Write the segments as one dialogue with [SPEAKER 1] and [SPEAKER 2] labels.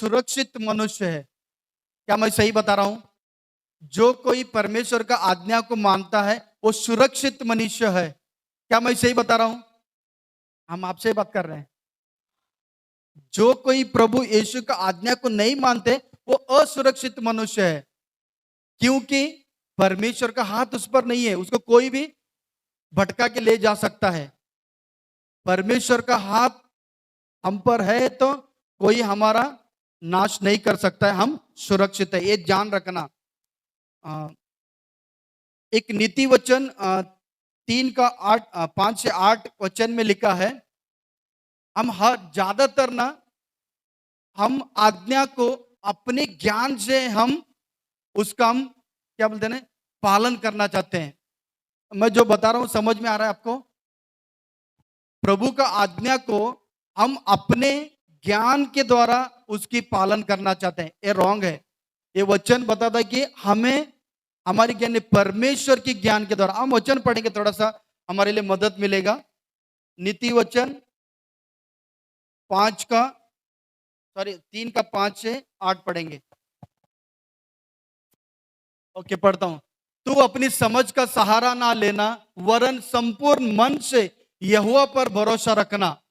[SPEAKER 1] सुरक्षित मनुष्य है। क्या मैं सही बता रहा हूं? जो कोई परमेश्वर का आज्ञा को मानता है वो सुरक्षित मनुष्य है। क्या मैं सही बता रहा हूं? हम आपसे बात कर रहे हैं। जो कोई प्रभु यीशु का आज्ञा को नहीं मानते वो असुरक्षित मनुष्य है, क्योंकि परमेश्वर का हाथ उस पर नहीं है, उसको कोई भी भटका के ले जा सकता है। परमेश्वर का हाथ हम पर है तो कोई हमारा नाश नहीं कर सकता है, हम सुरक्षित है, ये ध्यान रखना। अ, एक नीति वचन 5 से 8 वचन में लिखा है, हम हर ज्यादातर ना हम आज्ञा को अपने ज्ञान से हम उसका हम क्या बोलते हैं पालन करना चाहते हैं। मैं जो बता रहा हूं समझ में आ रहा है आपको? प्रभु का आज्ञा को हम अपने ज्ञान के द्वारा उसकी पालन करना चाहते हैं, ये रॉन्ग है। ये वचन बताता है कि हमें हमारे ज्ञान परमेश्वर की ज्ञान के द्वारा, हम वचन पढ़ेंगे थोड़ा सा हमारे लिए मदद मिलेगा। नीति वचन 3 का 5 से 8 पढ़ेंगे। ओके, पढ़ता हूं। तू अपनी समझ का सहारा ना लेना, वरन संपूर्ण मन से यहोवा पर भरोसा रखना,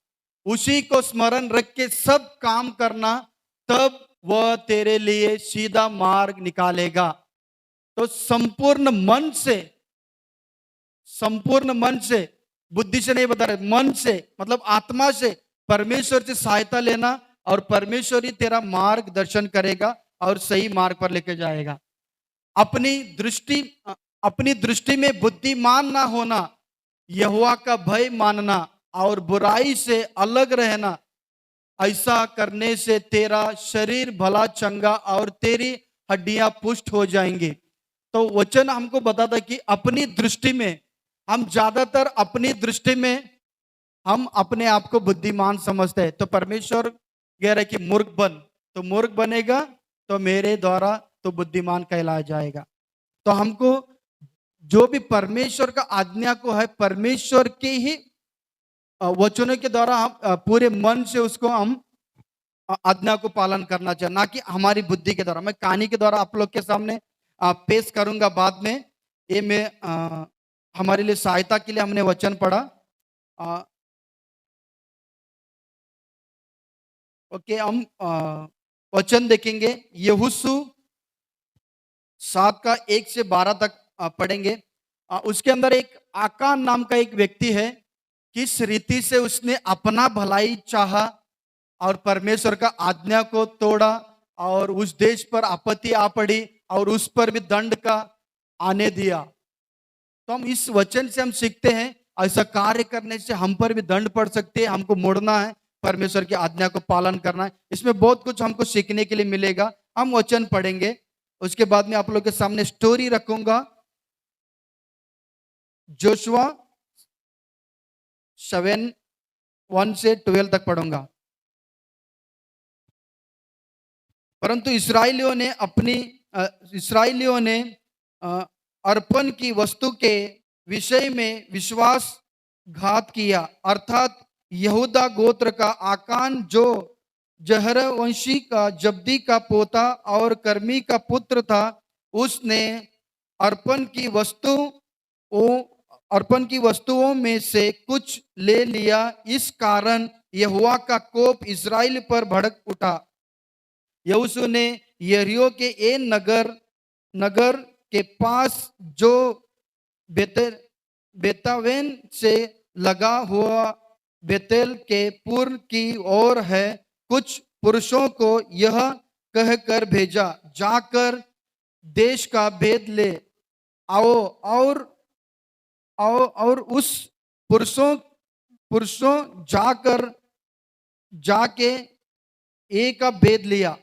[SPEAKER 1] उसी को स्मरण रख के सब काम करना, तब वह तेरे लिए सीधा मार्ग निकालेगा। तो संपूर्ण मन से, बुद्धि से नहीं बता रहे, मन से मतलब आत्मा से परमेश्वर से सहायता लेना, और परमेश्वर ही तेरा मार्गदर्शन करेगा और सही मार्ग पर लेके जाएगा। अपनी दृष्टि में बुद्धिमान ना होना, यहोवा का भय मानना और बुराई से अलग रहना, ऐसा करने से तेरा शरीर भला चंगा और तेरी हड्डियां पुष्ट हो जाएंगी। तो वचन हमको बताता है कि अपनी दृष्टि में, हम ज्यादातर अपनी दृष्टि में हम अपने आप को बुद्धिमान समझते हैं। तो परमेश्वर कह रहा है कि मूर्ख बन, तो मूर्ख बनेगा तो मेरे द्वारा तो बुद्धिमान कहलाया जाएगा। तो हमको जो भी परमेश्वर का आज्ञा को है, परमेश्वर के ही वचनों के द्वारा हम पूरे मन से उसको हम आज्ञा को पालन करना चाहिए, ना कि हमारी बुद्धि के द्वारा। मैं कहानी के द्वारा आप लोग के सामने पेश करूंगा बाद में। ये मैं हमारे लिए सहायता के लिए हमने वचन पढ़ा। ओके, हम वचन देखेंगे। यहोशू 7 का 1 से 12 तक पढ़ेंगे। उसके अंदर एक आकान नाम का एक व्यक्ति है, किस रीति से उसने अपना भलाई चाहा और परमेश्वर का आज्ञा को तोड़ा, और उस देश पर आपत्ति आ पड़ी और उस पर भी दंड का आने दिया। तो हम इस वचन से हम सीखते हैं, ऐसा कार्य करने से हम पर भी दंड पड़ सकते हैं, हमको मुड़ना है, परमेश्वर की आज्ञा को पालन करना है। इसमें बहुत कुछ हमको सीखने के लिए मिलेगा। हम वचन पढ़ेंगे, उसके बाद में आप लोग के सामने स्टोरी रखूंगा। जोशुआ 7:1 से 12 तक पढ़ूंगा। परंतु इसराइलियों ने अर्पण की वस्तु के विषय में विश्वासघात किया, अर्थात यहूदा गोत्र का आकान, जो जहरवंशी का जब्दी का पोता और कर्मी का पुत्र था, उसने अर्पण की वस्तुओं में से कुछ ले लिया। इस कारण यहोवा का कोप इस्राएल पर भड़क उठा। यहोशू ने यरीहो के नगर के पास, जो बेतावेन से लगा हुआ बेतेल के पूर्व की ओर है, कुछ पुरुषों को यह कहकर भेजा, जाकर देश का भेद ले आओ, और उस पुरुषों जाके एक का भेद लिया।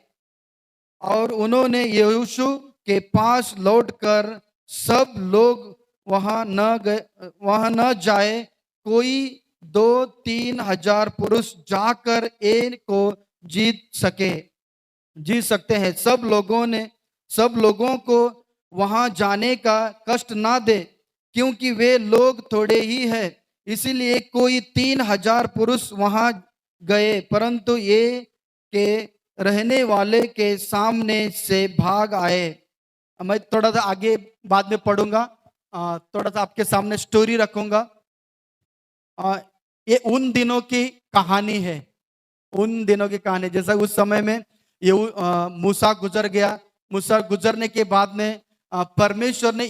[SPEAKER 1] और उन्होंने यहोशू के पास लौटकर, सब लोग वहां न जाए, कोई 2-3 हजार पुरुष जाकर एक को जीत सकते हैं। सब लोगों को वहां जाने का कष्ट ना दे, क्योंकि वे लोग थोड़े ही हैं। इसीलिए कोई 3 हजार पुरुष वहां गए, परंतु ये के रहने वाले के सामने से भाग आए। मैं थोड़ा सा आगे बाद में पढ़ूंगा, थोड़ा सा आपके सामने स्टोरी रखूंगा। अ, ये उन दिनों की कहानी है, उन दिनों की कहानी। जैसा उस समय में मूसा गुजर गया। मूसा गुजरने के बाद में परमेश्वर ने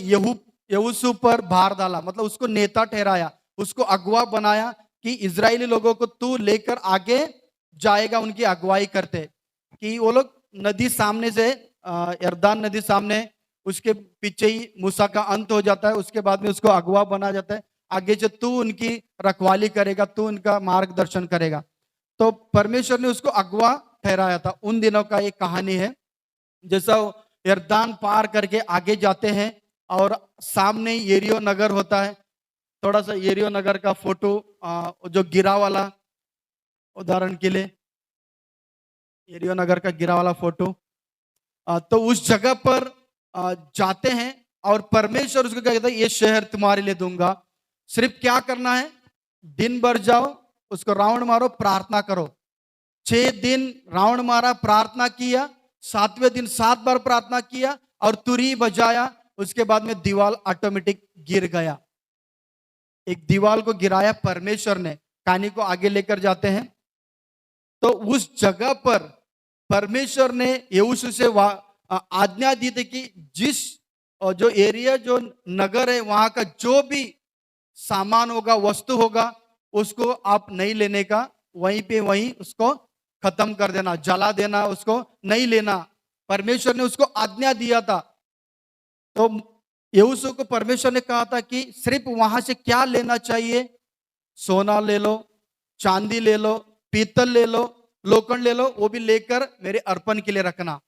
[SPEAKER 1] यहोशू पर भार डाला, मतलब उसको नेता ठहराया, उसको अगुवा बनाया कि इजरायली लोगों को तू लेकर आगे जाएगा, उनकी अगुवाई करते। कि वो लोग नदी सामने से, यरदान नदी सामने, उसके पीछे ही मूसा का अंत हो जाता है। उसके बाद में उसको अगुवा बना जाता है, आगे जो तू उनकी रखवाली करेगा, तू उनका मार्गदर्शन करेगा। तो परमेश्वर ने उसको अगुवा ठहराया था। उन दिनों का एक कहानी है। जैसा यरदान पार करके आगे जाते हैं और सामने यरीहो नगर होता है। थोड़ा सा यरीहो नगर का फोटो, जो गिरा वाला, उदाहरण के लिए यरीहो नगर का गिरा वाला फोटो। तो उस जगह पर जाते हैं और परमेश्वर उसको क्या कहता है, ये शहर तुम्हारे लिए दूंगा, सिर्फ क्या करना है, दिन भर जाओ, उसको राउंड मारो, प्रार्थना करो। 6 दिन राउंड मारा, प्रार्थना किया, 7वें दिन 7 बार प्रार्थना किया और तुरी बजाया। उसके बाद में दीवार ऑटोमेटिक गिर गया। एक दीवार को गिराया परमेश्वर ने। कहानी को आगे लेकर जाते हैं। तो उस जगह पर परमेश्वर ने यहोशू से आज्ञा दी थी कि जिस जो एरिया, जो नगर है, वहां का जो भी सामान होगा, वस्तु होगा, उसको आप नहीं लेने का, वहीं पे वहीं उसको खत्म कर देना, जला देना, उसको नहीं लेना। परमेश्वर ने उसको आज्ञा दिया था। तो यहोशू को परमेश्वर ने कहा था कि सिर्फ वहां से क्या लेना चाहिए, सोना ले लो, चांदी ले लो, पीतल ले लो, लोखंड ले लो, वो भी लेकर मेरे अर्पण के लिए रखना।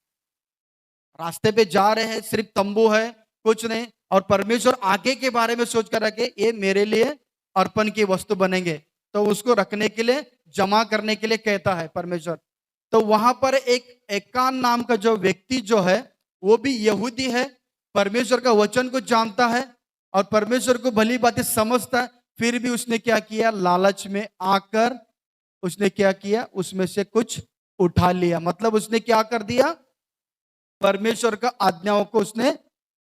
[SPEAKER 1] रास्ते पे जा रहे हैं, सिर्फ तंबू है, कुछ नहीं, और परमेश्वर आगे के बारे में सोच कर रखे, ये मेरे लिए अर्पण की वस्तु बनेंगे, तो उसको रखने के लिए, जमा करने के लिए कहता है परमेश्वर। तो वहां पर एक एकान नाम का जो व्यक्ति जो है, वो भी यहूदी है, परमेश्वर का वचन को जानता है और परमेश्वर को भली बातें समझता है। फिर भी उसने क्या किया, लालच में आकर उसने क्या किया, उसमें से कुछ उठा लिया। मतलब उसने क्या कर दिया, परमेश्वर का आज्ञाओं को उसने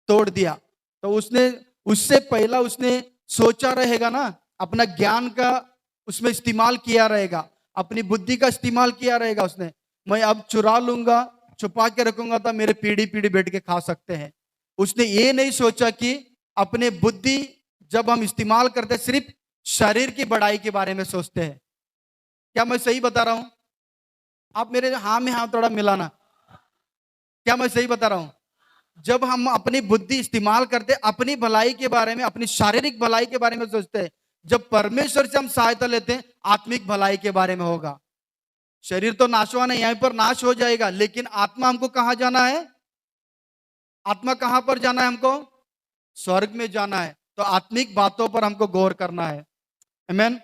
[SPEAKER 1] तोड़ दिया। तो उसने, उससे पहला उसने सोचा रहेगा ना, अपना ज्ञान का उसमें इस्तेमाल किया रहेगा, अपनी बुद्धि का इस्तेमाल किया रहेगा। उसने, मैं अब चुरा लूंगा, छुपा के रखूंगा तो मेरे पीढ़ी पीढ़ी बैठ के खा सकते हैं। उसने ये नहीं सोचा कि अपने बुद्धि जब हम इस्तेमाल करते हैं, सिर्फ शरीर की बढ़ाई के बारे में सोचते हैं। क्या मैं सही बता रहा हूं? आप मेरे हाँ में हाँ थोड़ा मिलाना। क्या मैं सही बता रहा हूं? जब हम अपनी बुद्धि इस्तेमाल करते, अपनी भलाई के बारे में, अपनी शारीरिक भलाई के बारे में सोचते हैं, जब परमेश्वर से हम सहायता लेते हैं, आत्मिक भलाई के बारे में होगा। शरीर तो नाशवान है, यहीं पर नाश हो जाएगा, लेकिन आत्मा हमको कहां जाना है? आत्मा कहां पर जाना है हमको? स्वर्ग में जाना है। तो आत्मिक बातों पर हमको गौर करना है। आमीन।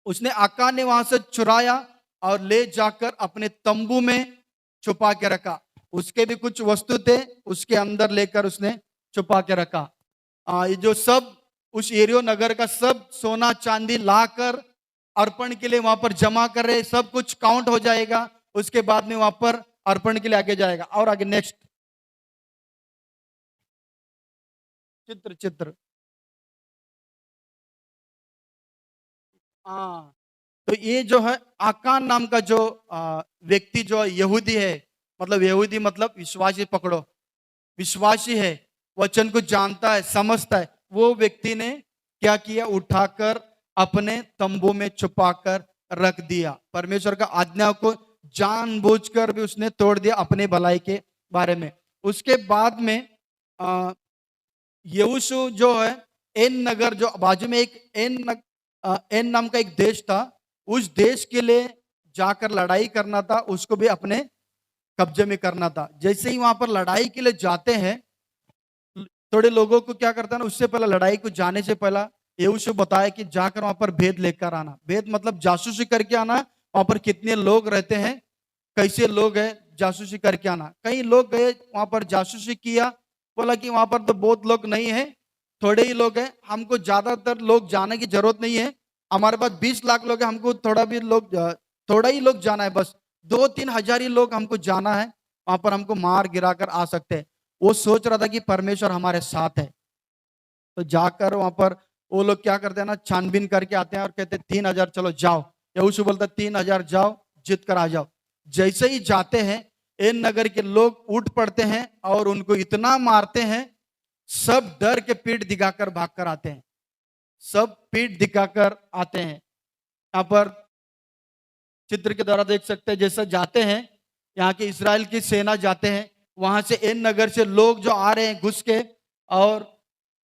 [SPEAKER 1] उसने आका ने वहां से चुराया और ले जाकर अपने तंबू में छुपा के रखा। उसके भी कुछ वस्तु थे, उसके अंदर लेकर उसने छुपा के रखा। ये जो सब उस यरीहो नगर का सब सोना चांदी लाकर अर्पण के लिए वहां पर जमा कर रहे, सब कुछ काउंट हो जाएगा। उसके बाद में वहां पर अर्पण के लिए आगे जाएगा। और आगे नेक्स्ट चित्र, चित्र। हाँ, तो ये जो है आकान नाम का जो व्यक्ति जो यहूदी है, मतलब यहूदी मतलब विश्वासी पकड़ो, विश्वासी है, वचन को जानता है, समझता है, वो व्यक्ति ने क्या किया, उठाकर अपने तंबू में छुपाकर रख दिया। परमेश्वर का आज्ञा को जानबूझकर भी उसने तोड़ दिया अपने भलाई के बारे में। उसके बाद में यहोशू जो है, एन नगर जो बाजू में एक एन नाम का एक देश था, उस देश के लिए जाकर लड़ाई करना था, उसको भी अपने कब्जे में करना था। जैसे ही वहां पर लड़ाई के लिए जाते हैं, थोड़े लोगों को क्या करता है ना, उससे पहले लड़ाई को जाने से पहला यहोशू बताया कि जाकर वहां पर भेद लेकर आना। भेद मतलब जासूसी करके आना, वहां पर कितने लोग रहते हैं, कैसे लोग हैं, जासूसी करके आना। कई लोग गए वहां पर, जासूसी किया, बोला कि वहां पर तो बहुत लोग नहीं है, थोड़े ही लोग हैं, हमको ज्यादातर लोग जाने की जरूरत नहीं है, हमारे पास 20 लाख लोग हैं, हमको थोड़ा ही लोग जाना है बस। 2-3 हजार ही लोग हमको जाना है, वहां पर हमको मार गिराकर आ सकते हैं। वो सोच रहा था कि परमेश्वर हमारे साथ है। तो जाकर वहां पर वो लोग क्या करते हैं ना, छानबीन करके आते हैं और कहते हैं 3 हजार चलो जाओ। यहोशू बोलता 3 हजार जाओ, जीत कर आ जाओ। जैसे ही जाते हैं, एन नगर के लोग उठ पड़ते हैं और उनको इतना मारते हैं, सब डर के पीठ दिखाकर भाग कर आते हैं। सब पीठ दिखाकर आते हैं। यहाँ पर चित्र के द्वारा देख सकते हैं, जैसे जाते हैं, यहाँ की इस्राएल की सेना जाते हैं, वहां से एन नगर से लोग जो आ रहे हैं घुस के और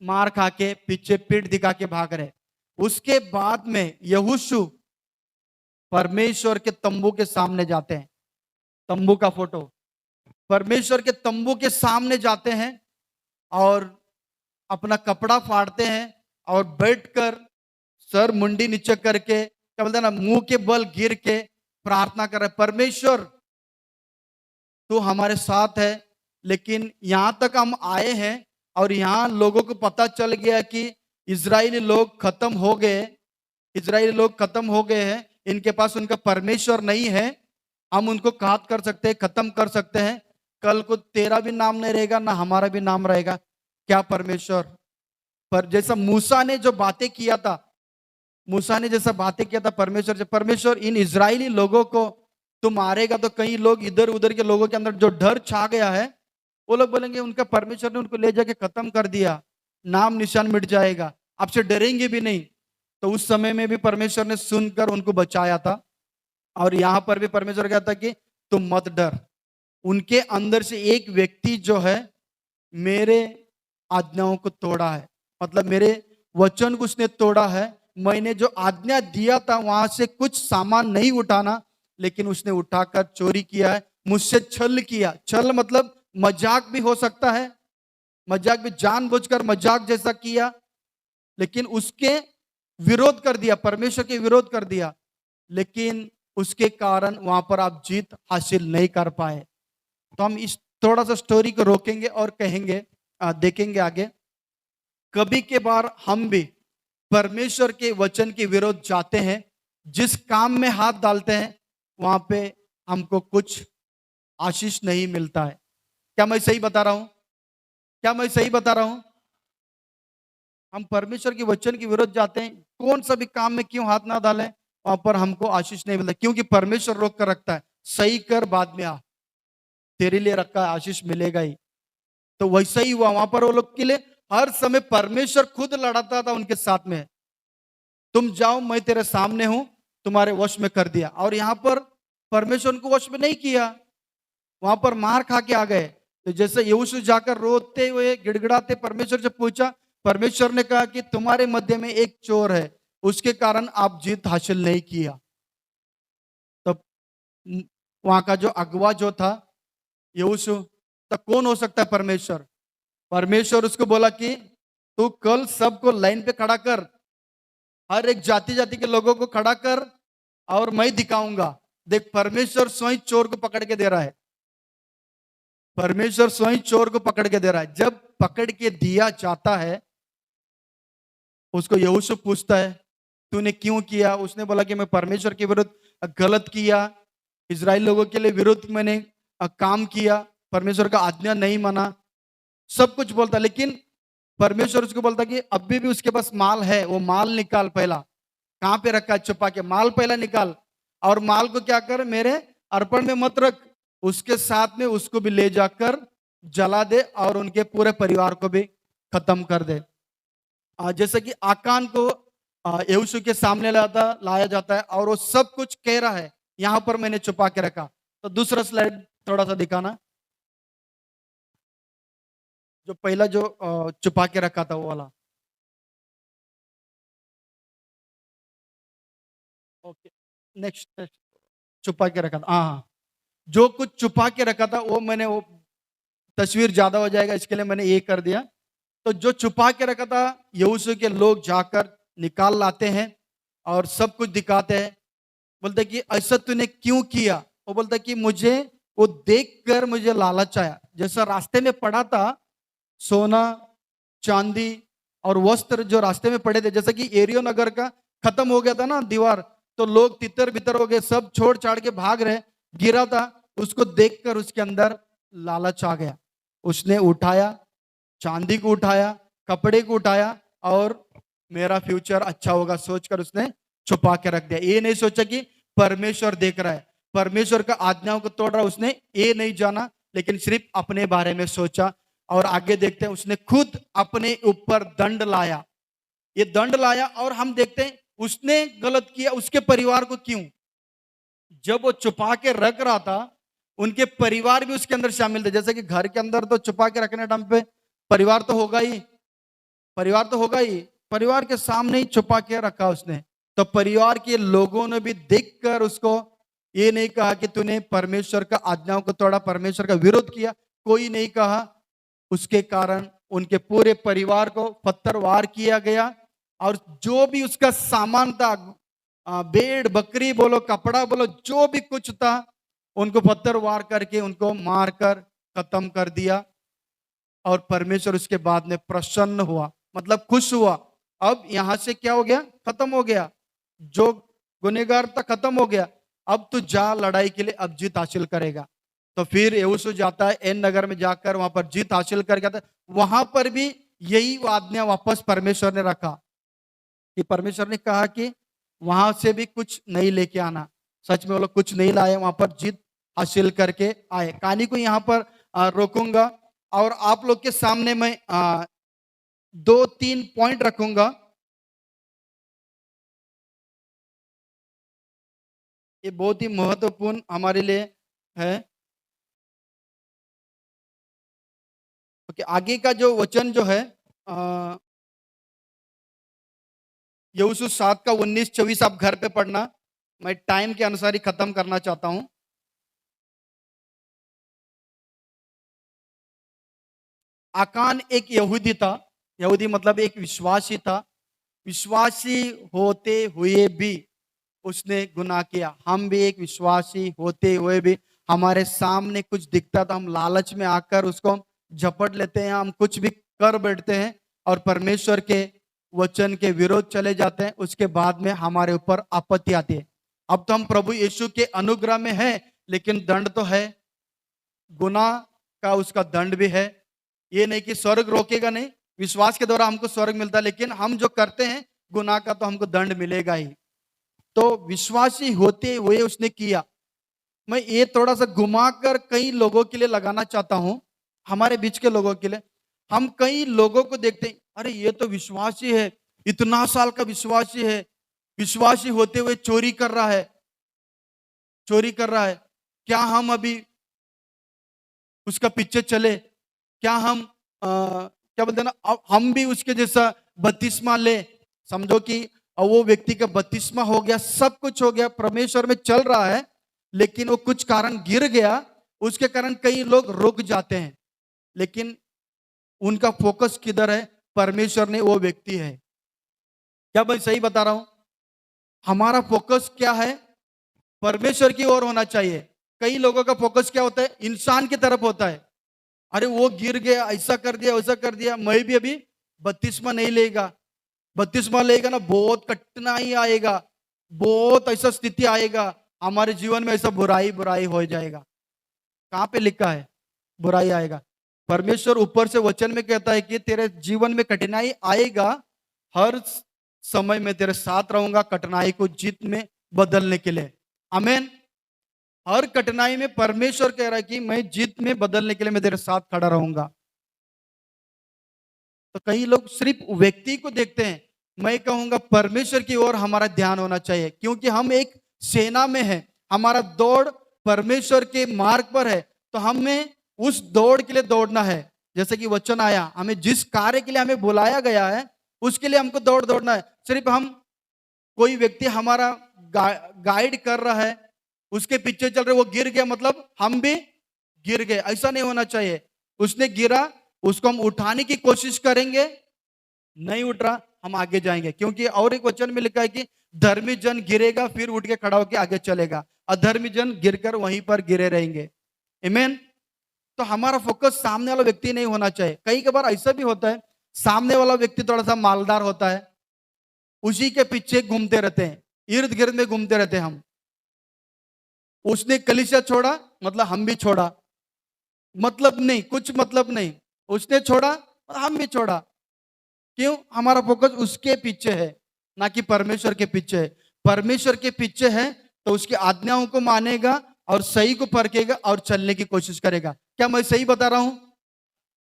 [SPEAKER 1] मार खा के पीछे पीठ दिखा के भाग रहे। उसके बाद में यहोशू परमेश्वर के तंबू के सामने जाते हैं। तंबू का फोटो, परमेश्वर के तंबू के सामने जाते हैं और अपना कपड़ा फाड़ते हैं और बैठकर सर मुंडी नीचे करके, क्या बोलते हैं ना, मुंह के बल गिर के प्रार्थना कर रहे, परमेश्वर तो हमारे साथ है। लेकिन यहां तक हम आए हैं और यहाँ लोगों को पता चल गया कि इजरायली लोग खत्म हो गए, इजरायली लोग खत्म हो गए हैं, इनके पास उनका परमेश्वर नहीं है। हम उनको घात कर सकते हैं, खत्म कर सकते हैं। कल को तेरा भी नाम नहीं रहेगा, ना हमारा भी नाम रहेगा। क्या परमेश्वर पर जैसा मूसा ने जो बातें किया था, मूसा ने जैसा बातें किया था परमेश्वर से, परमेश्वर इन इजरायली लोगों को तू मारेगा तो कई लोग इधर उधर के लोगों के अंदर जो डर छा गया है, वो लोग बोलेंगे उनका परमेश्वर ने उनको ले जाके खत्म कर दिया, नाम निशान मिट जाएगा, आपसे डरेंगे भी नहीं। तो उस समय में भी परमेश्वर ने सुनकर उनको बचाया था। और यहां पर भी परमेश्वर कहता कि तुम मत डर। उनके अंदर से एक व्यक्ति जो है मेरे आज्ञाओं को तोड़ा है, मतलब मेरे वचन को उसने तोड़ा है। मैंने जो आज्ञा दिया था वहां से कुछ सामान नहीं उठाना, लेकिन उसने उठाकर चोरी किया है, मुझसे छल किया। छल मतलब मजाक भी हो सकता है, मजाक भी जानबूझकर मजाक जैसा किया, लेकिन उसके विरोध कर दिया, परमेश्वर के विरोध कर दिया। लेकिन उसके कारण वहां पर आप जीत हासिल नहीं कर पाए। तो हम इस थोड़ा सा स्टोरी को रोकेंगे और कहेंगे, देखेंगे आगे। कभी के बार हम भी परमेश्वर के वचन के विरोध जाते हैं, जिस काम में हाथ डालते हैं वहां पे हमको कुछ आशीष नहीं मिलता है। क्या मैं सही बता रहा हूं? क्या मैं सही बता रहा हूं? हम परमेश्वर के वचन के विरोध जाते हैं, कौन सा भी काम में क्यों हाथ ना डालें, वहां पर हमको आशीष नहीं मिलता, क्योंकि परमेश्वर रोक कर रखता है, सही कर बाद में आ, तेरे लिए रखा है, आशीष मिलेगा ही। तो वैसा ही हुआ वहां पर, वो लोग के लिए हर समय परमेश्वर खुद लड़ाता था उनके साथ में। तुम जाओ, मैं तेरे सामने हूं, तुम्हारे वश में कर दिया। और यहां पर परमेश्वर उनको वश में नहीं किया, वहां पर मार खा के आ गए। तो जैसे यहोशू जाकर रोते हुए गिड़गिड़ाते परमेश्वर से पूछा, परमेश्वर ने कहा कि तुम्हारे मध्य में एक चोर है, उसके कारण आप जीत हासिल नहीं किया। तब वहां का जो अगवा जो था यहोशू, तो कौन हो सकता है? परमेश्वर। परमेश्वर उसको बोला कि तू कल सबको लाइन पे खड़ा कर, हर एक जाति जाति के लोगों को खड़ा कर और मैं दिखाऊंगा। देख, परमेश्वर स्वयं चोर को पकड़ के दे रहा है, परमेश्वर स्वयं चोर को पकड़ के दे रहा है। जब पकड़ के दिया जाता है, उसको यहोशू पूछता है तूने क्यों किया? उसने बोला कि मैं परमेश्वर के विरुद्ध गलत किया, इजराइल लोगों के लिए विरुद्ध मैंने काम किया, परमेश्वर का आज्ञा नहीं माना, सब कुछ बोलता। लेकिन परमेश्वर उसको बोलता कि अभी भी उसके पास माल है, वो माल निकाल, पहला कहां पे रखा है छुपा के, माल पहला निकाल, और माल को क्या कर, मेरे अर्पण में मत रख, उसके साथ में उसको भी ले जाकर जला दे और उनके पूरे परिवार को भी खत्म कर दे। जैसे कि आकान को यहोशू के सामने लाया जाता है और वो सब कुछ कह रहा है, यहां पर मैंने छुपा के रखा। तो दूसरा स्लाइड थोड़ा सा दिखाना, जो पहला जो छुपा के रखा था वो वाला। Okay, next. छुपा के रखा था, हाँ हाँ, जो कुछ छुपा के रखा था वो मैंने, वो तस्वीर ज्यादा हो जाएगा इसके लिए मैंने ये कर दिया। तो जो छुपा के रखा था यहोशू के लोग जाकर निकाल लाते हैं और सब कुछ दिखाते हैं। बोलते कि ऐसा तूने क्यों किया? वो बोलता कि मुझे वो देखकर मुझे लालच आया, जैसा रास्ते में पड़ा था सोना चांदी और वस्त्र जो रास्ते में पड़े थे, जैसे कि एरियो नगर का खत्म हो गया था ना दीवार, तो लोग तितर बितर हो गए, सब छोड़ छाड़ के भाग रहे। गिरा था, उसको देखकर उसके अंदर लालच आ गया। उसने उठाया, चांदी को उठाया, कपड़े को उठाया और मेरा फ्यूचर अच्छा होगा सोचकर उसने छुपा के रख दिया। ये नहीं सोचा कि परमेश्वर देख रहा है, परमेश्वर का आज्ञाओं को तोड़ रहा है। उसने ये नहीं जाना, लेकिन सिर्फ अपने बारे में सोचा। और आगे देखते हैं, उसने खुद अपने ऊपर दंड लाया। ये दंड लाया और हम देखते हैं उसने गलत किया, उसके परिवार को क्यों? जब वो छुपा के रख रहा था, उनके परिवार भी उसके अंदर शामिल थे। जैसे कि घर के अंदर तो छुपा के रखने टाइम पे परिवार तो होगा ही, परिवार तो होगा ही, परिवार के सामने ही छुपा के रखा उसने। तो परिवार के लोगों ने भी देखकर उसको ये नहीं कहा कि तूने परमेश्वर का आज्ञाओं को तोड़ा, परमेश्वर का विरोध किया, कोई नहीं कहा। उसके कारण उनके पूरे परिवार को पत्थरवार किया गया। और जो भी उसका सामान था, भेड़ बकरी बोलो, कपड़ा बोलो, जो भी कुछ था, उनको पत्थरवार करके उनको मारकर खत्म कर दिया। और परमेश्वर उसके बाद में प्रसन्न हुआ, मतलब खुश हुआ। अब यहां से क्या हो गया? खत्म हो गया। जो गुनहगार था खत्म हो गया। अब तू जा लड़ाई के लिए, अब जीत हासिल करेगा। तो फिर यहोशू जाता है एन नगर में, जाकर वहां पर जीत हासिल करके आता है। वहां पर भी यही आज्ञा वापस परमेश्वर ने रखा कि परमेश्वर ने कहा कि वहां से भी कुछ नहीं लेके आना। सच में वो लोग कुछ नहीं लाए, वहां पर जीत हासिल करके आए। कहानी को यहाँ पर रोकूंगा और आप लोग के सामने मैं दो तीन पॉइंट रखूंगा। ये बहुत ही महत्वपूर्ण हमारे लिए है। ओके, आगे का जो वचन जो है अ, यहोशू 7 का 19-24 आप घर पे पढ़ना। मैं टाइम के अनुसार ही खत्म करना चाहता हूं। आकान एक यहूदी था। यहूदी मतलब एक विश्वासी था। विश्वासी होते हुए भी उसने गुनाह किया। हम भी एक विश्वासी होते हुए भी हमारे सामने कुछ दिखता तो हम लालच में आकर उसको हम झपट लेते हैं, हम कुछ भी कर बैठते हैं और परमेश्वर के वचन के विरोध चले जाते हैं। उसके बाद में हमारे ऊपर आपत्ति आती है। अब तो हम प्रभु यीशु के अनुग्रह में है, लेकिन दंड तो है, गुनाह का उसका दंड भी है। ये नहीं कि स्वर्ग रोकेगा नहीं, विश्वास के द्वारा हमको स्वर्ग मिलता है, लेकिन हम जो करते हैं गुनाह का तो हमको दंड मिलेगा ही। तो विश्वासी होते हुए उसने किया। मैं ये थोड़ा सा घुमा कर कई लोगों के लिए लगाना चाहता हूं, हमारे बीच के लोगों के लिए। हम कई लोगों को देखते हैं, अरे ये तो विश्वासी है, इतना साल का विश्वासी है, विश्वासी होते हुए चोरी कर रहा है, चोरी कर रहा है। क्या हम अभी उसका पीछे चले? क्या हम क्या बोलते हैं ना, हम भी उसके जैसा बपतिस्मा ले? समझो कि वो व्यक्ति का बपतिस्मा हो गया, सब कुछ हो गया, परमेश्वर में चल रहा है, लेकिन वो कुछ कारण गिर गया। उसके कारण कई लोग रुक जाते हैं, लेकिन उनका फोकस किधर है? परमेश्वर ने वो व्यक्ति है। क्या मैं सही बता रहा हूं? हमारा फोकस क्या है? परमेश्वर की ओर होना चाहिए। कई लोगों का फोकस क्या होता है? इंसान की तरफ होता है। अरे वो गिर गया, ऐसा कर दिया, वैसा कर दिया, मैं भी अभी बपतिस्मा नहीं लेगा। बपतिस्मा लेगा ना, बहुत कठिनाई आएगा, बहुत ऐसा स्थिति आएगा, हमारे जीवन में ऐसा बुराई बुराई हो जाएगा। कहाँ पे लिखा है बुराई आएगा? परमेश्वर ऊपर से वचन में कहता है कि तेरे जीवन में कठिनाई आएगा, हर समय में तेरे साथ रहूंगा कठिनाई को जीत में बदलने के लिए। आमेन। हर कठिनाई में परमेश्वर कह रहा है कि मैं जीत में बदलने के लिए मैं तेरे साथ खड़ा रहूंगा। तो कई लोग सिर्फ व्यक्ति को देखते हैं। मैं कहूंगा परमेश्वर की ओर हमारा ध्यान होना चाहिए, क्योंकि हम एक सेना में है, हमारा दौड़ परमेश्वर के मार्ग पर है। तो हमें उस दौड़ के लिए दौड़ना है। जैसे कि वचन आया, हमें जिस कार्य के लिए हमें बुलाया गया है उसके लिए हमको दौड़ना है। सिर्फ हम कोई व्यक्ति हमारा गाइड कर रहा है, उसके पीछे चल रहे, वो गिर गया मतलब हम भी गिर गए, ऐसा नहीं होना चाहिए। उसने गिरा, उसको हम उठाने की कोशिश करेंगे, नहीं उठ रहा, हम आगे जाएंगे। क्योंकि और एक वचन में लिखा है कि धर्मी जन गिरेगा फिर उठ के खड़ा होकर आगे चलेगा, अधर्मी जन गिरकर वहीं पर गिरे रहेंगे। आमीन। तो हमारा फोकस सामने वाला व्यक्ति नहीं होना चाहिए। कई बार ऐसा भी होता है, सामने वाला व्यक्ति थोड़ा सा मालदार होता है, उसी के पीछे घूमते रहते हैं, इर्द गिर्द में घूमते रहते हैं हम। उसने कलीसिया छोड़ा, मतलब हम भी छोड़ा। मतलब नहीं, कुछ मतलब नहीं। उसने छोड़ा, हम भी छोड़ा। क्यों? हमारा फोकस उसके पीछे है, ना कि परमेश्वर के पीछे है। परमेश्वर के पीछे है तो उसकी आज्ञाओं को मानेगा और सही को परखेगा और चलने की कोशिश करेगा। क्या मैं सही बता रहा हूं?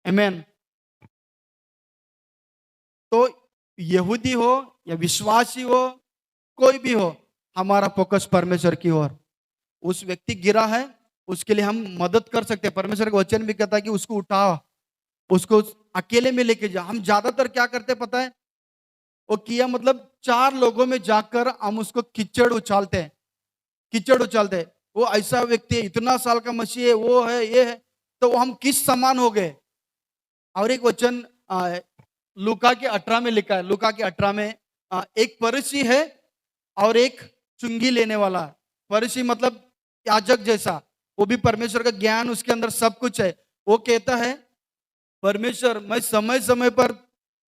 [SPEAKER 1] आमेन। तो यहूदी हो या विश्वासी हो, कोई भी हो, हमारा फोकस परमेश्वर की ओर। उस व्यक्ति गिरा है, उसके लिए हम मदद कर सकते हैं। परमेश्वर का वचन भी कहता है कि उसको उठाओ, उसको अकेले में लेके जाओ। हम ज्यादातर क्या करते हैं पता है? वो किया मतलब 4 लोगों में जाकर हम उसको कीचड़ उछालते हैं, कीचड़ उछालते हैं। वो ऐसा व्यक्ति है, इतना साल का मसीह है, वो है, ये है। तो हम किस समान हो गए? और एक वचन लूका के 18 में लिखा है। लूका के 18 में एक फरीसी है और एक चुंगी लेने वाला है। फरीसी मतलब याजक जैसा, वो भी परमेश्वर का ज्ञान उसके अंदर सब कुछ है। वो कहता है, परमेश्वर मैं समय समय पर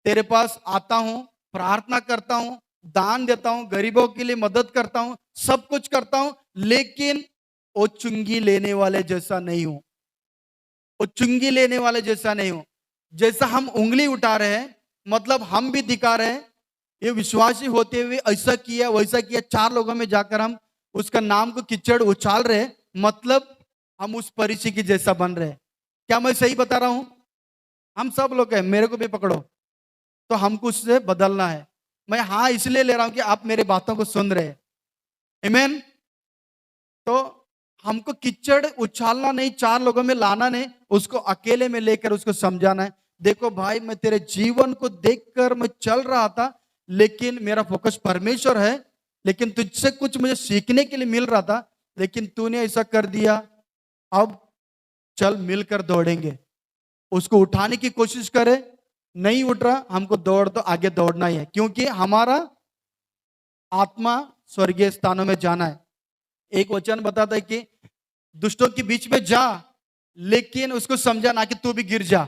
[SPEAKER 1] तेरे पास आता हूं, प्रार्थना करता हूं, दान देता हूं, गरीबों के लिए मदद करता हूं, सब कुछ करता हूं, लेकिन वो चुंगी लेने वाले जैसा नहीं हूं। वो चुंगी लेने वाले जैसा नहीं हूं। जैसा हम उंगली उठा रहे हैं, मतलब हम भी दिखा रहे हैं ये विश्वासी होते हुए ऐसा किया वैसा किया, 4 लोगों में जाकर हम उसका नाम को कीचड़ उछाल रहे हैं, मतलब हम उस परिचय की जैसा बन रहे हैं। क्या मैं सही बता रहा हूं? हम सब लोग हैं, मेरे को भी पकड़ो। तो हमको उससे बदलना है। मैं हाँ इसलिए ले रहा हूं कि आप मेरी बातों को सुन रहे हैं। आमीन। तो हमको कीचड़ उछालना नहीं, 4 लोगों में लाना नहीं, उसको अकेले में लेकर उसको समझाना है। देखो भाई, मैं तेरे जीवन को देखकर मैं चल रहा था, लेकिन मेरा फोकस परमेश्वर है। लेकिन तुझसे कुछ मुझे सीखने के लिए मिल रहा था, लेकिन तूने ऐसा कर दिया। अब चल मिलकर दौड़ेंगे। उसको उठाने की कोशिश करे, नहीं उठ रहा, हमको दौड़ तो आगे दौड़ना ही है, क्योंकि हमारा आत्मा स्वर्गीय स्थानों में जाना है। एक वचन बताता है कि दुष्टों के बीच में जा, लेकिन उसको समझा ना कि तू भी गिर जा।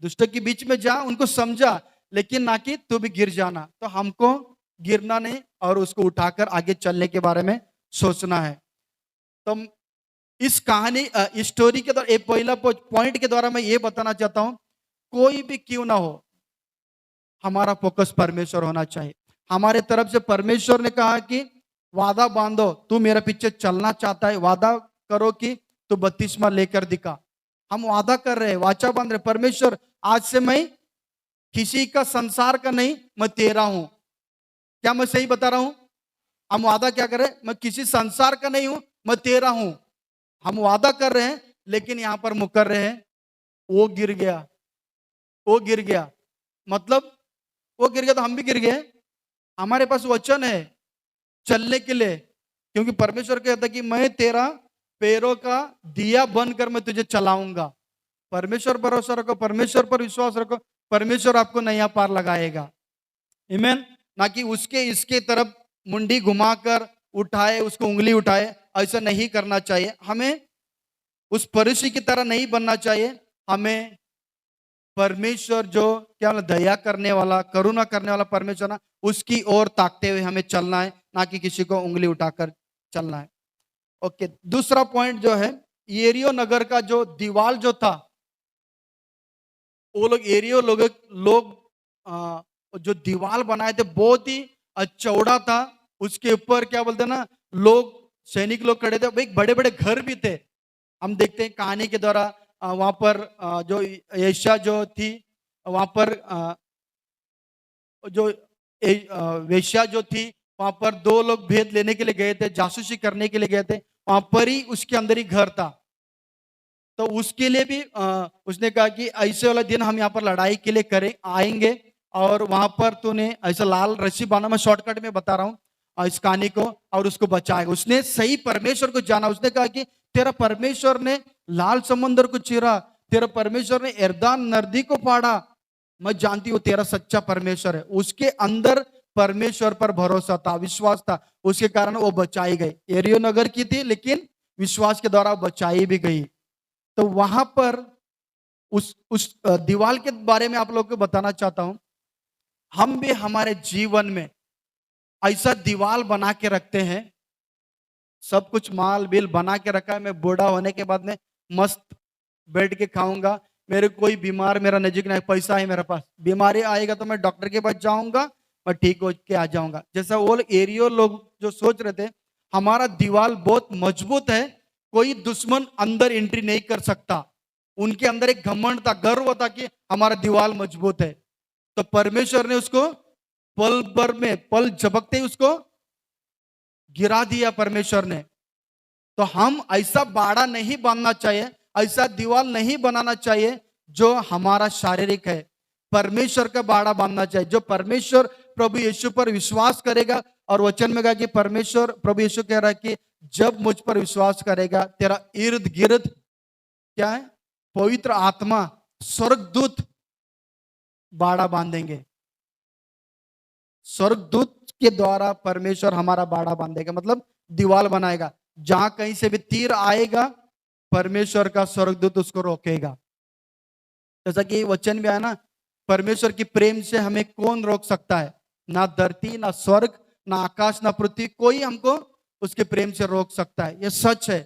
[SPEAKER 1] दुष्टों के बीच में जा, उनको समझा, लेकिन ना कि तू भी गिर जाना। तो हमको गिरना नहीं और उसको उठाकर आगे चलने के बारे में सोचना है। तो इस कहानी इस स्टोरी के द्वारा, एक पहला पॉइंट के द्वारा मैं ये बताना चाहता हूं, कोई भी क्यों ना हो, हमारा फोकस परमेश्वर होना चाहिए। हमारे तरफ से परमेश्वर ने कहा कि वादा बांधो, तू मेरे पीछे चलना चाहता है, वादा करो कि तू बत्तीसवा लेकर दिखा। हम वादा कर रहे हैं, वाचा बांध रहे, परमेश्वर आज से मैं किसी का संसार का नहीं, मैं तेरा हूं। क्या मैं सही बता रहा हूं? हम वादा क्या कर रहे हैं? मैं किसी संसार का नहीं हूं, मैं तेरा हूं। हम वादा कर रहे हैं, लेकिन यहां पर मुकर रहे हैं। वो गिर गया, वो गिर गया, मतलब वो गिर गया तो हम भी गिर गए। हमारे पास वचन है चलने के लिए, क्योंकि परमेश्वर कहता है कि मैं तेरा पैरों का दिया बनकर मैं तुझे चलाऊंगा। परमेश्वर भरोसा रखो, परमेश्वर पर विश्वास रखो, परमेश्वर आपको नया पार लगाएगा। आमीन। ना कि उसके इसके तरफ मुंडी घुमाकर उठाए, उसको उंगली उठाए, ऐसा नहीं करना चाहिए। हमें उस फरीसी की तरह नहीं बनना चाहिए। हमें परमेश्वर जो क्या बोला, दया करने वाला, करुणा करने वाला परमेश्वर ना, उसकी ओर ताकते हुए हमें चलना है, ना कि किसी को उंगली उठाकर चलना है। ओके, दूसरा पॉइंट जो है, एरियो नगर का जो दीवार जो था, वो लोग एरियो लोग लोग आ, जो दीवार बनाए थे बहुत ही चौड़ा था। उसके ऊपर क्या बोलते हैं ना, लोग, सैनिक लोग खड़े थे, एक बड़े बड़े घर भी थे। हम देखते हैं कहानी के द्वारा वहां पर जो एशिया जो थी, वहां पर जो वेश्या जो थी, वहां पर 2 लोग भेद लेने के लिए गए थे, जासूसी करने के लिए गए थे। वहां पर ही उसके अंदर ही घर था। तो उसके लिए भी उसने कहा कि ऐसे वाला दिन हम यहाँ पर लड़ाई के लिए करें आएंगे, और वहां पर तूने ऐसा लाल रस्सी बांधा, मैं शॉर्टकट में बता रहा हूँ इस कहानी को, और उसको बचाएगा। उसने सही परमेश्वर को जाना। उसने कहा कि तेरा परमेश्वर ने लाल समुद्र को चीरा, तेरा परमेश्वर ने यरदान नदी को फाड़ा, मैं जानती हूँ तेरा सच्चा परमेश्वर है। उसके अंदर परमेश्वर पर भरोसा था, विश्वास था, उसके कारण वो बचाई गई। एरियो नगर की थी, लेकिन विश्वास के द्वारा बचाई भी गई। तो वहां पर उस दीवार के बारे में आप लोगों को बताना चाहता हूं। हम भी हमारे जीवन में ऐसा दीवार बना के रखते हैं सब कुछ माल बिल बना के रखा है, मैं बूढ़ा होने के बाद में मस्त बैठ के खाऊंगा, मेरे कोई बीमार मेरा नजीक नहीं, पैसा है मेरे पास, बीमारी आएगा तो मैं डॉक्टर के पास जाऊंगा, मैं ठीक हो के आ जाऊंगा। जैसा वो एरियो लोग जो सोच रहे थे, हमारा दीवार बहुत मजबूत है, कोई दुश्मन अंदर एंट्री नहीं कर सकता। उनके अंदर एक घमंड था, गर्व था कि हमारा दीवार मजबूत है। तो परमेश्वर ने उसको पल भर में, पल झपकते ही उसको गिरा दिया परमेश्वर ने। तो हम ऐसा बाड़ा नहीं बांधना चाहिए, ऐसा दीवार नहीं बनाना चाहिए जो हमारा शारीरिक है। परमेश्वर का बाड़ा बांधना चाहिए, जो परमेश्वर प्रभु यीशु पर विश्वास करेगा। और वचन में कहा कि परमेश्वर प्रभु यीशु कह रहा है कि जब मुझ पर विश्वास करेगा, तेरा इर्द गिर्द क्या है, पवित्र आत्मा, स्वर्गदूत बाड़ा बांधेंगे। स्वर्गदूत के द्वारा परमेश्वर हमारा बाड़ा बांधेगा, मतलब दीवार बनाएगा। जहां कहीं से भी तीर आएगा, परमेश्वर का स्वर्गदूत उसको रोकेगा। जैसा कि वचन में आया ना, परमेश्वर की प्रेम से हमें कौन रोक सकता है? ना धरती, ना स्वर्ग, ना आकाश, ना पृथ्वी, कोई हमको उसके प्रेम से रोक सकता है। यह सच है,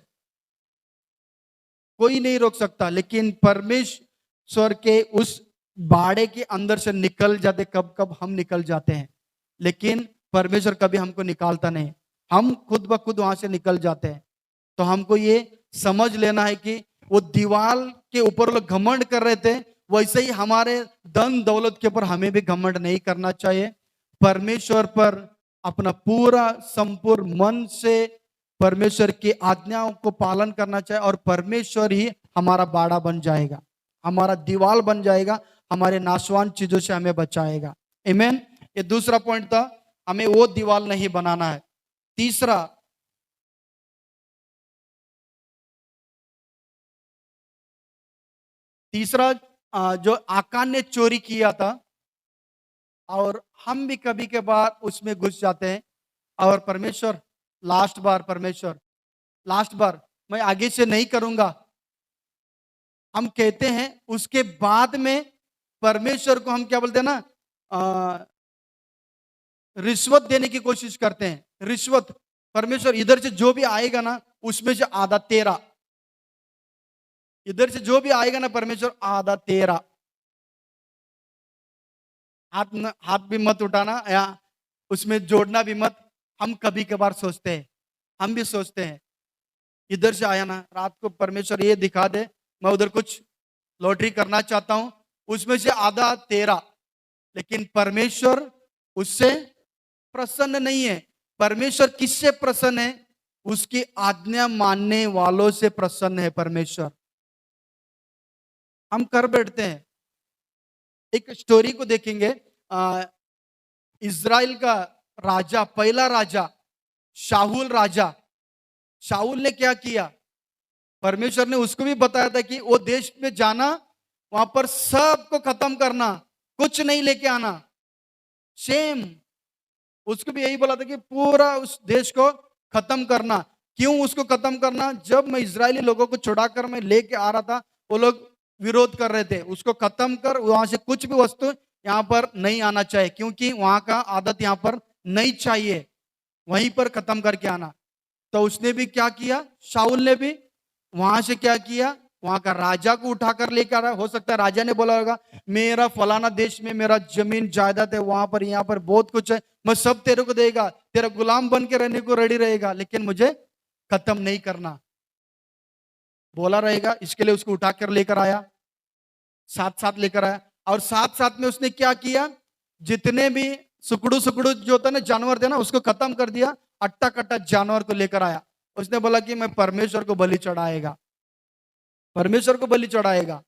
[SPEAKER 1] कोई नहीं रोक सकता। लेकिन परमेश्वर के उस बाड़े के अंदर से निकल जाते, कब कब हम निकल जाते हैं, लेकिन परमेश्वर कभी हमको निकालता नहीं, हम खुद ब खुद वहां से निकल जाते हैं। तो हमको ये समझ लेना है कि वो दीवार के ऊपर लोग घमंड कर रहे थे, वैसे ही हमारे धन दौलत के ऊपर हमें भी घमंड नहीं करना चाहिए। परमेश्वर पर अपना पूरा संपूर्ण मन से परमेश्वर की आज्ञाओं को पालन करना चाहिए, और परमेश्वर ही हमारा बाड़ा बन जाएगा, हमारा दीवार बन जाएगा, हमारे नाशवान चीजों से हमें बचाएगा। आमीन। ये दूसरा पॉइंट था, हमें वो दीवार नहीं बनाना है। तीसरा, जो आकान ने चोरी किया था, और हम भी कभी के बार उसमें घुस जाते हैं, और परमेश्वर परमेश्वर लास्ट बार मैं आगे से नहीं करूंगा, हम कहते हैं। उसके बाद में परमेश्वर को हम क्या बोलते हैं ना, रिश्वत देने की कोशिश करते हैं। रिश्वत, परमेश्वर इधर से जो भी आएगा ना, उसमें से आधा तेरा, इधर से जो भी आएगा ना परमेश्वर, आधा तेरा। हाथ भी मत उठाना, या उसमें जोड़ना भी मत। हम कभी कभार सोचते हैं, हम भी सोचते हैं, इधर से आया ना, रात को परमेश्वर ये दिखा दे, मैं उधर कुछ लॉटरी करना चाहता हूं, उसमें से आधा तेरा। लेकिन परमेश्वर उससे प्रसन्न नहीं है। परमेश्वर किससे प्रसन्न है? उसकी आज्ञा मानने वालों से प्रसन्न है परमेश्वर। हम कर बैठते हैं। एक स्टोरी को देखेंगे, इज़राइल का राजा, पहला राजा शाहुल राजा, शाहुल ने क्या किया? परमेश्वर ने उसको भी बताया था कि वो देश में जाना, वहां पर सबको खत्म करना, कुछ नहीं लेके आना। सेम उसको भी यही बोला था कि पूरा उस देश को खत्म करना। क्यों उसको खत्म करना? जब मैं इजरायली लोगों को छुड़ाकर मैं लेके आ रहा था, वो लोग विरोध कर रहे थे, उसको खत्म कर, वहां से कुछ भी वस्तु यहाँ पर नहीं आना चाहिए, क्योंकि वहां का आदत यहाँ पर नहीं चाहिए, वहीं पर खत्म करके आना। तो उसने भी क्या किया, शाऊल ने भी वहां से क्या किया, वहां का राजा को उठाकर लेकर आया। हो सकता है राजा ने बोला होगा, मेरा फलाना देश में मेरा जमीन जायदाद है, वहां पर यहाँ पर बहुत कुछ है, मैं सब तेरे को देगा, तेरा गुलाम बन के रहने को रेडी रहेगा, लेकिन मुझे खत्म नहीं करना बोला रहेगा। इसके लिए उसको उठाकर लेकर आया, साथ साथ लेकर आया, और साथ साथ में उसने क्या किया, जितने भी सुकड़ू सुकड़ू जो होता ना जानवर थे ना, उसको खत्म कर दिया, अट्टा कट्टा जानवर को लेकर आया। उसने बोला कि मैं परमेश्वर को बलि चढ़ाएगा, परमेश्वर को बलि चढ़ाएगा।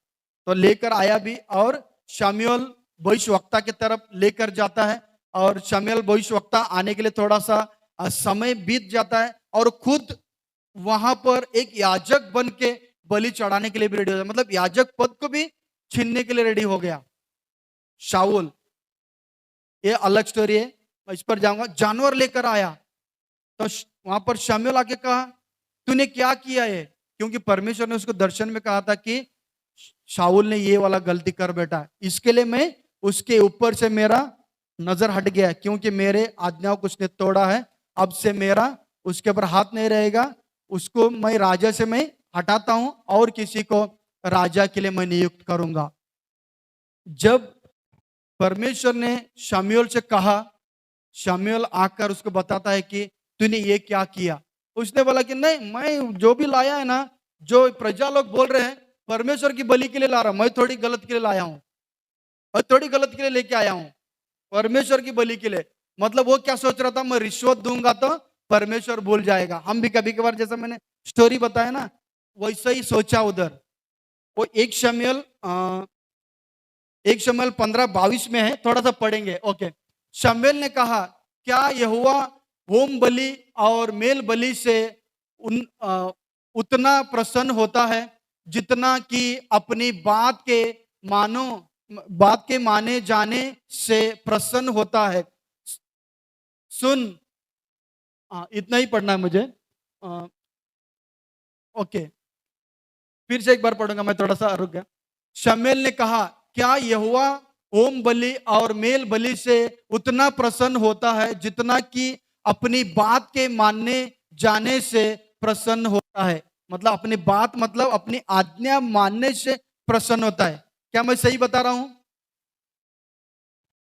[SPEAKER 1] तो लेकर आया भी, और शमूएल भविष्यवक्ता की तरफ लेकर जाता है, और शमूएल भविष्यवक्ता आने के लिए थोड़ा सा समय बीत जाता है, और खुद वहां पर एक याजक बन के बलि चढ़ाने के लिए भी रेडी हो गया, मतलब याजक पद को भी छीनने के लिए रेडी हो गया शाऊल। ये अलग स्टोरी है, मैं इस पर जाऊंगा। जानवर लेकर आया, तो वहां पर शमूएल आके कहा, तूने क्या किया है? क्योंकि परमेश्वर ने उसको दर्शन में कहा था कि शाऊल ने ये वाला गलती कर बैठा, इसके लिए मैं उसके ऊपर से मेरा नजर हट गया, क्योंकि मेरे आज्ञाओं को उसने तोड़ा है, अब से मेरा उसके ऊपर हाथ नहीं रहेगा, उसको मैं राजा से मैं हटाता हूं और किसी को राजा के लिए मैं नियुक्त करूंगा। जब परमेश्वर ने शमूएल से कहा, शमूएल आकर उसको बताता है कि तूने ये क्या किया। उसने बोला कि नहीं, मैं जो भी लाया है ना, जो प्रजा लोग बोल रहे हैं परमेश्वर की बलि के लिए ला रहा हूं, मैं थोड़ी गलत के लिए लाया हूं, मैं थोड़ी गलत के लिए लेके आया हूं, परमेश्वर की बलि के लिए। मतलब वो क्या सोच रहा था, मैं रिश्वत दूंगा तो परमेश्वर भूल जाएगा। हम भी कभी कभार, जैसा मैंने स्टोरी बताया ना, वैसा ही सोचा उधर। वो एक शमूएल 15:22 में है, थोड़ा सा पढ़ेंगे। ओके। शमूएल ने कहा, क्या यहोवा होम बलि और मेल बलि से उतना प्रसन्न होता है जितना कि अपनी मानो बात के माने जाने से प्रसन्न होता है। सुन, इतना ही पढ़ना है मुझे। आ, ओके, फिर से एक बार पढ़ूंगा, मैं थोड़ा सा रुक गया। शमूएल ने कहा, क्या यहोवा होम बलि और मेल बलि से उतना प्रसन्न होता है जितना कि अपनी बात के मानने जाने से प्रसन्न होता है। मतलब अपनी बात, मतलब अपनी आज्ञा मानने से प्रसन्न होता है। क्या मैं सही बता रहा हूं?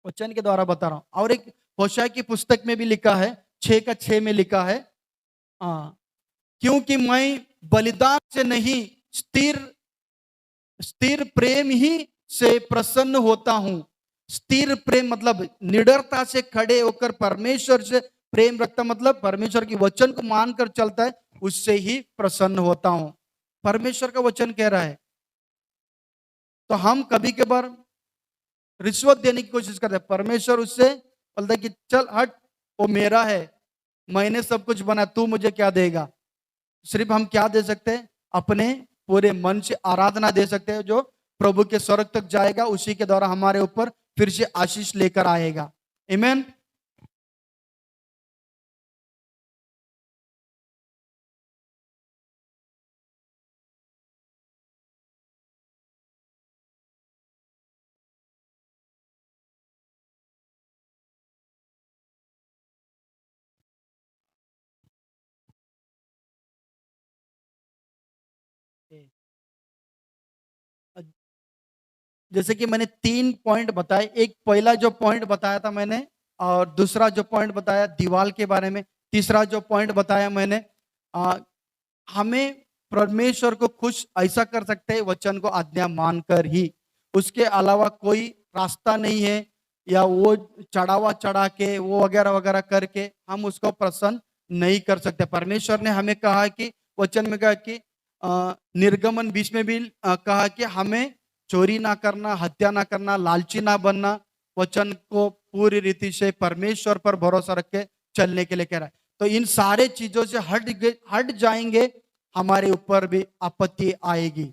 [SPEAKER 1] वचन के द्वारा बता रहा हूं। और एक होशाय की पुस्तक में भी लिखा है, 6:6 में लिखा है, हाँ, क्योंकि मैं बलिदान से नहीं, स्थिर स्थिर प्रेम ही से प्रसन्न होता हूं। स्थिर प्रेम मतलब निडरता से खड़े होकर परमेश्वर से प्रेम रखता, मतलब परमेश्वर की वचन को मानकर चलता है, उससे ही प्रसन्न होता हूं। परमेश्वर का वचन कह रहा है। तो हम कभी कभार रिश्वत देने की कोशिश करते हैं, परमेश्वर उससे बोलता है कि चल हट, वो मेरा है, मैंने सब कुछ बना, तू मुझे क्या देगा। सिर्फ हम क्या दे सकते हैं? अपने पूरे मन से आराधना दे सकते हैं, जो प्रभु के स्वर्ग तक जाएगा, उसी के द्वारा हमारे ऊपर फिर से आशीष लेकर आएगा। आमीन। जैसे कि मैंने 3 पॉइंट बताए, एक पहला जो पॉइंट बताया था मैंने, और दूसरा जो पॉइंट बताया दीवाल के बारे में, तीसरा जो पॉइंट बताया मैंने, आ, हमें परमेश्वर को खुश ऐसा कर सकते हैं वचन को आज्ञा मानकर ही, उसके अलावा कोई रास्ता नहीं है। या वो चढ़ावा चढ़ा के, वो वगैरह वगैरह करके हम उसको प्रसन्न नहीं कर सकते। परमेश्वर ने हमें कहा कि, वचन में कहा कि निर्गमन 20 में भी कहा कि हमें चोरी ना करना, हत्या ना करना, लालची ना बनना, वचन को पूरी रीति से परमेश्वर पर भरोसा रख के चलने के लिए कह रहा है। तो इन सारे चीजों से हट जाएंगे, हमारे ऊपर भी आपत्ति आएगी,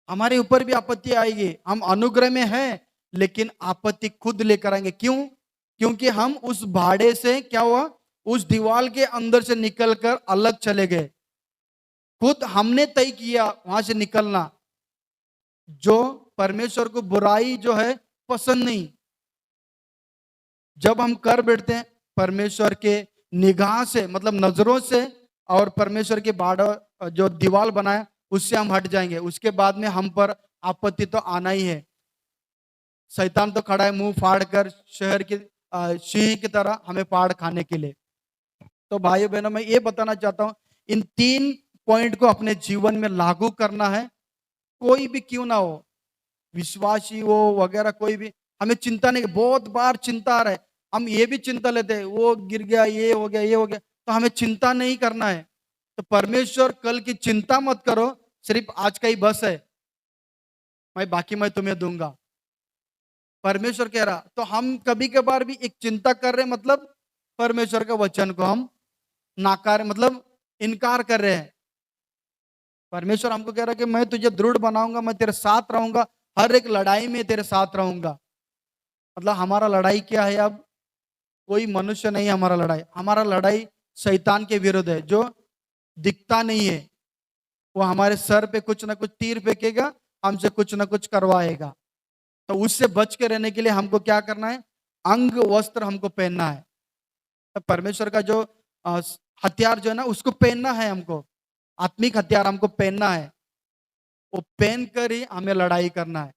[SPEAKER 1] हमारे ऊपर भी आपत्ति आएगी। हम अनुग्रह में हैं, लेकिन आपत्ति खुद लेकर आएंगे। क्यों? क्योंकि हम उस भाड़े से क्या हुआ, उस दीवार के अंदर से निकलकर अलग चले गए। खुद हमने तय किया वहां से निकलना। जो परमेश्वर को बुराई जो है पसंद नहीं, जब हम कर बैठते हैं परमेश्वर के निगाह से, मतलब नजरों से, और परमेश्वर के बाड़ा जो दीवार बनाया उससे हम हट जाएंगे, उसके बाद में हम पर आपत्ति तो आना ही है। शैतान तो खड़ा है मुंह फाड़ कर, शहर के सिंह की तरह हमें फाड़ खाने के लिए। तो भाइयों बहनों, मैं ये बताना चाहता हूं, इन 3 पॉइंट को अपने जीवन में लागू करना है। कोई भी क्यों ना हो, विश्वासी हो वगैरह, कोई भी, हमें चिंता नहीं। बहुत बार चिंता आ रहा है, हम ये भी चिंता लेते हैं, वो गिर गया, ये हो गया, ये हो गया, तो हमें चिंता नहीं करना है। तो परमेश्वर कल की चिंता मत करो, सिर्फ आज का ही बस है, मैं तुम्हें दूंगा, परमेश्वर कह रहा। तो हम कभी कभार भी एक चिंता कर रहे हैं, मतलब परमेश्वर के वचन को हम नाकार, मतलब इनकार कर रहे हैं। परमेश्वर हमको कह रहा है कि मैं तुझे दृढ़ बनाऊंगा, मैं तेरे साथ रहूंगा, हर एक लड़ाई में तेरे साथ रहूंगा। मतलब हमारा लड़ाई क्या है? अब कोई मनुष्य नहीं, हमारा लड़ाई शैतान के विरुद्ध है, जो दिखता नहीं है। वो हमारे सर पे कुछ ना कुछ तीर फेंकेगा, हमसे कुछ ना कुछ करवाएगा। तो उससे बच के रहने के लिए हमको क्या करना है? अंग वस्त्र हमको पहनना है। तो परमेश्वर का जो हथियार जो है ना उसको पहनना है हमको, आत्मिक हथियार हमको पहनना है। वो पहन कर ही हमें लड़ाई करना है।